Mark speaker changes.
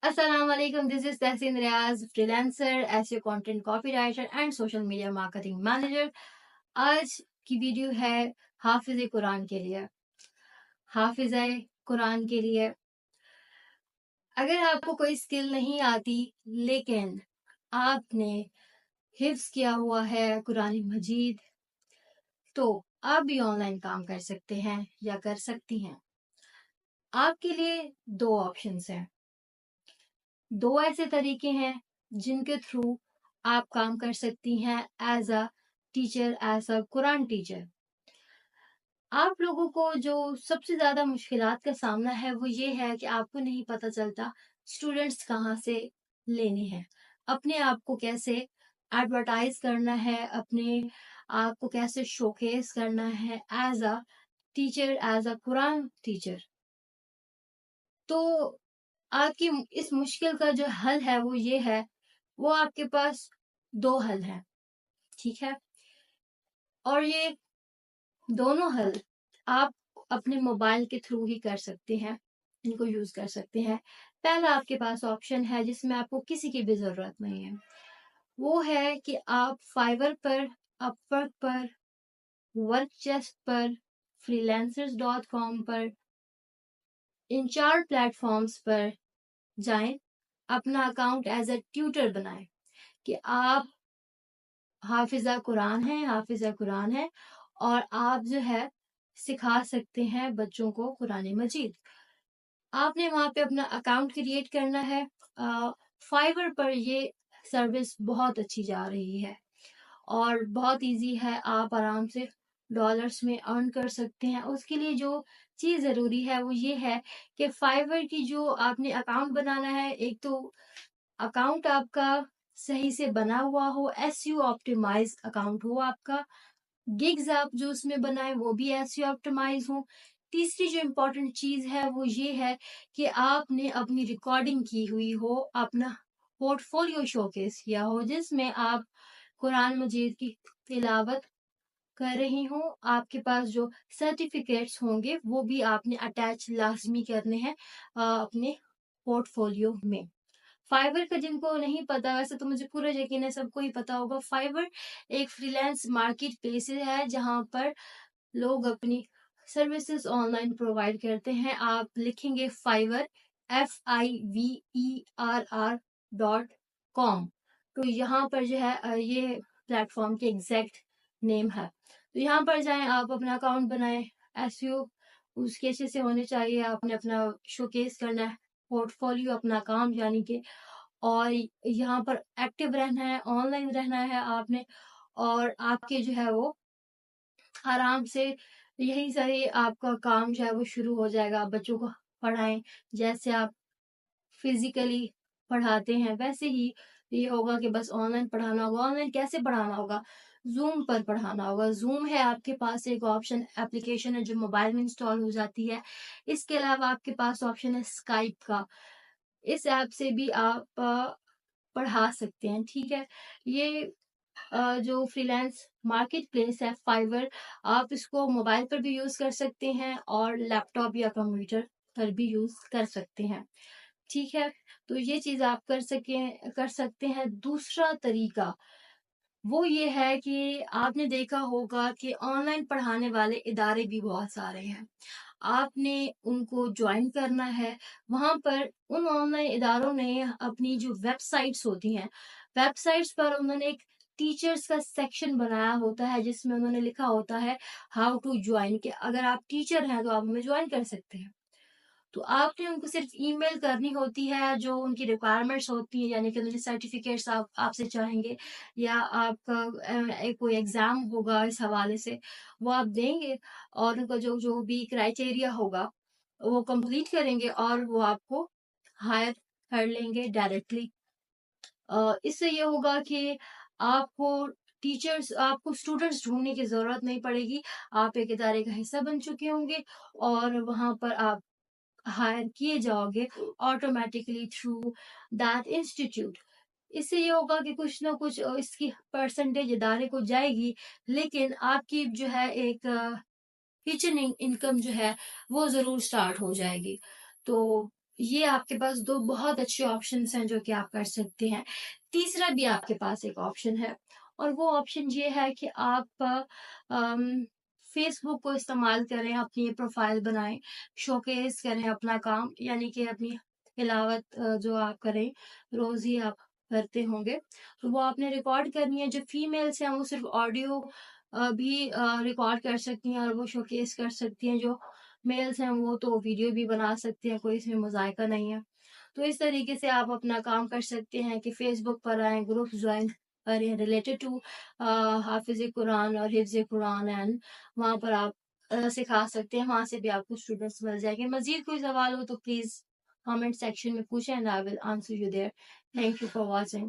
Speaker 1: Assalamu alaikum. This is Tahsin Riaz, freelancer, SEO content copywriter and social media marketing manager. आज की video है हाफिज कुरान के लिए। हाफिज कुरान के लिए अगर आपको कोई स्किल नहीं आती लेकिन आपने हिफ्ज किया हुआ है कुरान मजीद, तो आप भी ऑनलाइन काम कर सकते हैं या कर सकती हैं। आपके लिए दो ऑप्शंस हैं, दो ऐसे तरीके हैं जिनके थ्रू आप काम कर सकती हैं as a teacher, as a Quran teacher. आप लोगों को जो सबसे ज्यादा मुश्किलात का सामना है वो ये है कि आपको नहीं पता चलता स्टूडेंट्स कहाँ से लेने हैं, अपने आप को कैसे एडवर्टाइज करना है, अपने आप को कैसे शोकेस करना है as a teacher, as a Quran teacher. तो आपकी इस मुश्किल का जो हल है वो ये है, वो आपके पास दो हल हैं, ठीक है। और ये दोनों हल आप अपने मोबाइल के थ्रू ही कर सकते हैं, इनको यूज कर सकते हैं। पहला आपके पास ऑप्शन है जिसमें आपको किसी की भी जरूरत नहीं है, वो है कि आप फाइवर पर, अपवर्क पर, वर्कचेस्ट पर, freelancers.com पर, इन 4 प्लेटफॉर्म्स पर जाएं, अपना अकाउंट एज अ ट्यूटर बनाएं कि आप हाफिजा कुरान है और आप जो है सिखा सकते हैं बच्चों को कुरान मजीद। आपने वहां पे अपना अकाउंट क्रिएट करना है। फाइवर पर ये सर्विस बहुत अच्छी जा रही है और बहुत इजी है, आप आराम से डॉलर्स में अर्न कर सकते हैं। उसके लिए जो चीज जरूरी है वो ये है कि फाइवर की जो आपने अकाउंट बनाना है, एक तो अकाउंट आपका सही से बना हुआ हो, एसईओ ऑप्टिमाइज अकाउंट हो आपका, गिग्स आप जो उसमें बनाए वो भी एसईओ ऑप्टिमाइज हो। तीसरी जो इम्पोर्टेंट चीज है वो ये है कि आपने अपनी रिकॉर्डिंग की हुई हो, अपना पोर्टफोलियो शोकेस किया हो जिसमें आप कुरान मजीद की तिलावत कर रही हूँ। आपके पास जो सर्टिफिकेट्स होंगे वो भी आपने अटैच लाजमी करने हैं अपने पोर्टफोलियो में। फाइवर का जिनको नहीं पता, वैसे तो मुझे पूरा यकीन है सबको ही पता होगा, फाइवर एक फ्रीलांस मार्केट प्लेस है जहां पर लोग अपनी सर्विसेज ऑनलाइन प्रोवाइड करते हैं। आप लिखेंगे फाइवर, FIVERR.com, तो यहाँ पर जो है ये प्लेटफॉर्म के एग्जैक्ट नेम है। तो यहाँ पर जाएं, आप अपना अकाउंट बनाएं, एसईओ उसके अच्छे से होने चाहिए, आपने अपना शोकेस करना है पोर्टफोलियो, अपना काम यानी कि, और यहाँ पर एक्टिव रहना है, ऑनलाइन रहना है आपने, और आपके जो है वो आराम से यही सारे आपका काम जो है वो शुरू हो जाएगा। बच्चों को पढ़ाएं जैसे आप फिजिकली पढ़ाते हैं वैसे ही ये होगा कि बस ऑनलाइन पढ़ाना होगा। ऑनलाइन कैसे पढ़ाना होगा? जूम पर पढ़ाना होगा। जूम है आपके पास एक ऑप्शन, एप्लीकेशन है जो मोबाइल में इंस्टॉल हो जाती है। इसके अलावा आपके पास ऑप्शन है स्काइप का, इस ऐप से भी आप पढ़ा सकते हैं, ठीक है। ये जो फ्रीलांस मार्केट प्लेस है फाइवर, आप इसको मोबाइल पर भी यूज कर सकते हैं और लैपटॉप या कंप्यूटर पर भी यूज कर सकते हैं, ठीक है। तो ये चीज आप कर सकते हैं। दूसरा तरीका वो ये है कि आपने देखा होगा कि ऑनलाइन पढ़ाने वाले इदारे भी बहुत सारे हैं, आपने उनको ज्वाइन करना है। वहां पर उन ऑनलाइन इदारों ने अपनी जो वेबसाइट्स होती हैं, वेबसाइट्स पर उन्होंने एक टीचर्स का सेक्शन बनाया होता है जिसमें उन्होंने लिखा होता है हाउ टू ज्वाइन, के अगर आप टीचर हैं तो आप हमें ज्वाइन कर सकते हैं। तो आपने उनको सिर्फ ईमेल करनी होती है जो उनकी रिक्वायरमेंट्स होती है, यानी कि उनके सर्टिफिकेट्स आपसे चाहेंगे, या आपका कोई एग्जाम होगा इस हवाले से वो आप देंगे, और उनका जो जो भी क्राइटेरिया होगा वो कंप्लीट करेंगे और वो आपको हायर कर लेंगे डायरेक्टली। इससे ये होगा कि आपको आपको स्टूडेंट्स ढूंढने की जरूरत नहीं पड़ेगी। आप एक इदारे का हिस्सा बन चुके होंगे और वहां पर आप हायर किए जाओगे ऑटोमेटिकली थ्रू दैट इंस्टीट्यूट। इससे ये होगा कि कुछ ना कुछ इसकी परसेंटेज इदारे को जाएगी, लेकिन आपकी जो है एक टीचिंग इनकम जो है वो जरूर स्टार्ट हो जाएगी। तो یہ آپ کے پاس دو بہت اچھے آپشنس ہیں جو کہ آپ کر سکتے ہیں. تیسرا بھی آپ کے پاس ایک آپشن ہے، اور وہ آپشن یہ ہے کہ آپ فیس بک کو استعمال کریں، اپنی پروفائل بنائیں، شوکیس کریں اپنا کام، یعنی کہ اپنی تلاوت جو آپ کریں روز ہی آپ کرتے ہوں گے، تو وہ آپ نے ریکارڈ کرنی ہے. جو فیمیلس ہیں وہ صرف آڈیو بھی ریکارڈ کر سکتی ہیں اور وہ شوکیس کر سکتی ہیں. جو میلس ہیں وہ تو ویڈیو بھی بنا سکتے ہیں، کوئی اس میں مذائقہ نہیں ہے. تو اس طریقے سے آپ اپنا کام کر سکتے ہیں کہ فیس بک پر آئیں، گروپ جوائن کریں ریلیٹڈ ٹو حافظ قرآن اور حفظ قرآن، اینڈ وہاں پر آپ سکھا سکتے ہیں. وہاں سے بھی آپ کو اسٹوڈنٹس مل جائیں گے. مزید کوئی سوال ہو تو پلیز کامنٹ سیکشن میں پوچھیں، and I will answer you there. Thank you for watching.